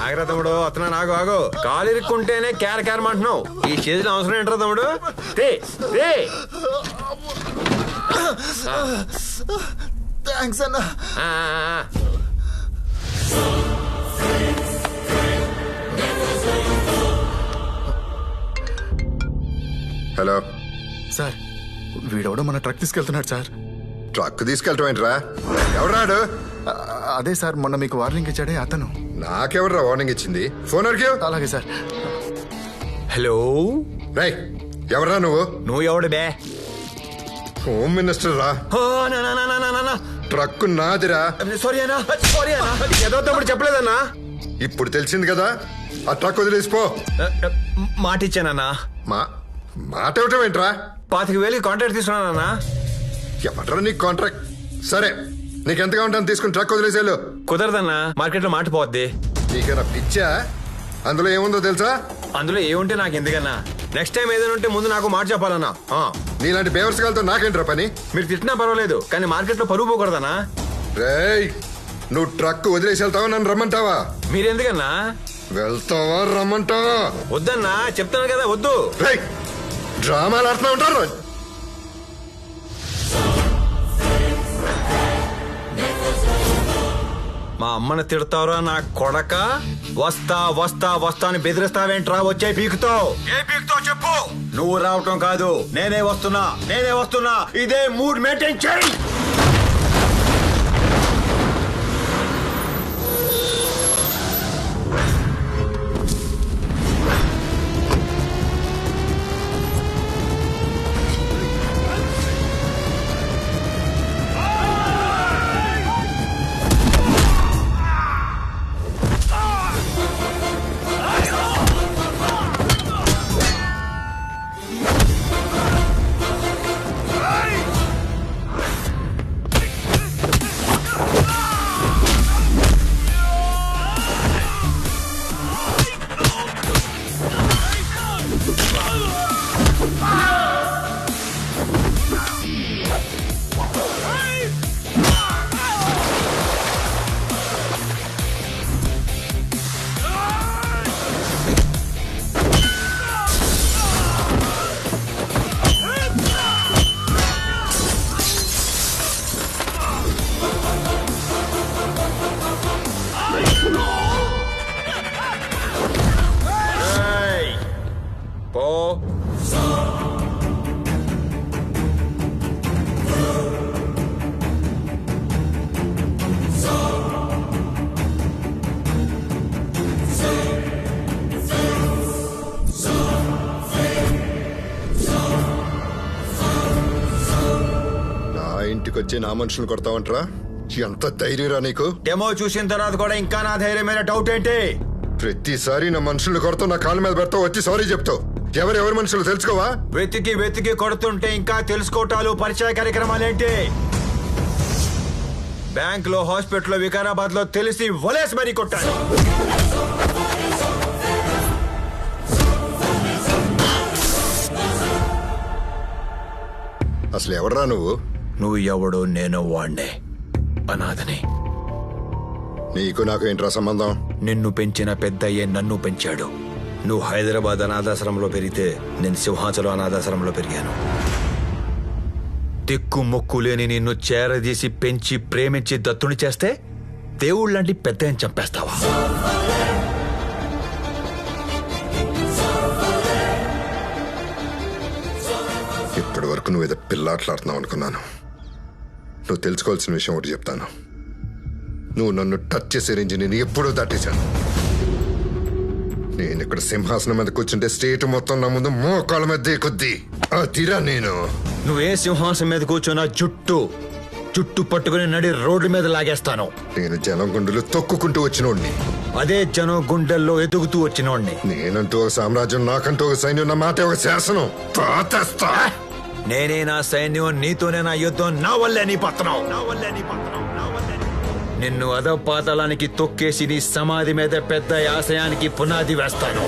ఆగరా తమ్ముడు, వస్తున్నా. ఆగు ఆగు. కాలు ఇరుక్కుంటేనే కేరమంటున్నావు. ఈ చేతిలో అవసరం ఏంట్రా తమ్ముడు? థ్యాంక్స్ అన్నా. హలో సార్, వీడెవడో మన ట్రక్ తీసుకెళ్తున్నాడు సార్. ట్రక్ తీసుకెళ్ళటం ఏంట్రా? ఎవరాడు? అదే సార్, మొన్న మీకు వార్నింగ్ ఇచ్చాడే అతను. నాకెవర్రా వార్నింగ్ ఇచ్చింది? ఫోన్ అడిగావు? అలాగే సార్. హలో, రై ఎవరా నువ్వు? నువ్వు ఎవడు బే? హోమ్ మినిస్టర్ రా. ట్రక్ నాదిరా. సారీ అన్నా, సారీ అన్నా. ఏదో తమ్ముడు చెప్పలేదన్నా. ఇప్పుడు తెలిసింది కదా, ఆ ట్రక్ వదిలేసిపో. మాట ఇచ్చానన్నా. మాట ఇవ్వటం ఏంట్రా? 25,000 కాంట్రాక్ట్ తీసుకున్నానన్నా. ఎవట్రా నీకు కాంట్రాక్ట్? సరే, నీకెంతగా ఉంటాను తీసుకుని ట్రక్ వదిలేసేళ్ళు. కుదరదన్నా, మార్కెట్ లో మాట పోద్ది. నీకేనా పిచ్చా? అందులో ఏముందో తెలుసా? అందులో ఏముంటే నాకు ఎందుకన్నా? నెక్స్ట్ టైం ఏదైనా ఉంటే ముందు నాకు మాట చెప్పాలన్నా. నీలాంటి బేవర్స్గాలతో నాకేంట్రా పని? మీరు తిట్టినా పర్వాలేదు, కానీ మార్కెట్ లో పరుగు పోకూడదన్నా. రేయ్, నువ్వు ట్రక్ వదిలేసి వెళ్తావా, నన్ను రమ్మంటావా? మీరెందుకన్నా? వెళ్తావా రమ్మంటావా? వద్దన్నా, చెప్తాను కదా వద్దు. రేయ్, డ్రామాలు ఆడుతూ ఉంటారు. మా అమ్మని తిడతావురా నా కొడక? వస్తా వస్తా వస్తా అని బెదిరిస్తావేంట్రా? వచ్చే పీకుతావు. ఏ పీకుతావు చెప్పు. నువ్వు రావటం కాదు, నేనే వస్తున్నా. ఇదే మూడ్ మెయింటైన్ చేయి. ఇంటికి వచ్చి నా మనుషులు కొడతావంటరా? ఎంత ధైర్యరా నీకు? డెమో చూసిన తర్వాత కూడా ఇంకా నా ధైర్యం మీద డౌట్ ఏంటి? ప్రతిసారి నా మనుషులు కొడతావు, నా కాళ్ళ మీద పెడతావు, వచ్చి సారీ చెప్తావు. ఎవరెవరి మనుషులు తెలుసుకోవా? వెతికి కొడుతుంటే ఇంకా తెలుసుకోవటాలు, పరిచయ కార్యక్రమాలేంటి? బ్యాంక్ లో, హాస్పిటల్, వికారాబాద్ లో తెలిసి వలేసి మరీ కొట్టాను. అసలు ఎవడరా నువ్వు? నువ్వు ఎవడో నేను వాణ్ణే, అనాథని. నీకు నాకు ఏంట్రా సంబంధం? నిన్ను పెంచిన పెద్దయ్యే నన్ను పెంచాడు. నువ్వు హైదరాబాద్ అనాథాశ్రమంలో పెరిగితే నేను సింహాచలం అనాథాశ్రమంలో పెరిగాను. దిక్కు మొక్కు లేని నిన్ను చేరదీసి పెంచి ప్రేమించి దత్తుని చేస్తే దేవుళ్ళంటి పెద్దయ్యని చంపేస్తావా? ఇప్పటి వరకు నువ్వు ఏదో పిల్లాట్లాడుతున్నావు అనుకున్నాను. నువ్వు తెలుసుకోవాల్సిన విషయం ఒకటి చెప్తాను. నువ్వు నన్ను టచ్ చేసే రేంజ్ నేను ఎప్పుడూ దాటేశాను. నేను ఇక్కడ సింహాసనం మీద కూర్చుంటే స్టేట్ మొత్తం నా ముందు మోకాళ్ళ మీద దిగుద్ది. అదిరా నేను. నువ్వే సింహాసనం మీద కూర్చున్నా జుట్టు పట్టుకుని నడి రోడ్డు మీద లాగేస్తాను. నేను జనం గుండెలు తొక్కుకుంటూ వచ్చినోడిని. అదే జనం గుండెల్లో ఎదుగుతూ వచ్చినోడిని. నేనంటూ ఒక సామ్రాజ్యం, నాకంటూ ఒక సైన్యం, నా మాట ఒక శాసనం. పాతేస్తా. నేనే నా సైన్యం, నీతోనే నా యుద్ధం, నా వల్లే నీ పతనం. నిన్ను అధపాతాళానికి తొక్కేసి నీ సమాధి మీద పెద్ద ఆశయానికి పునాది వేస్తాను.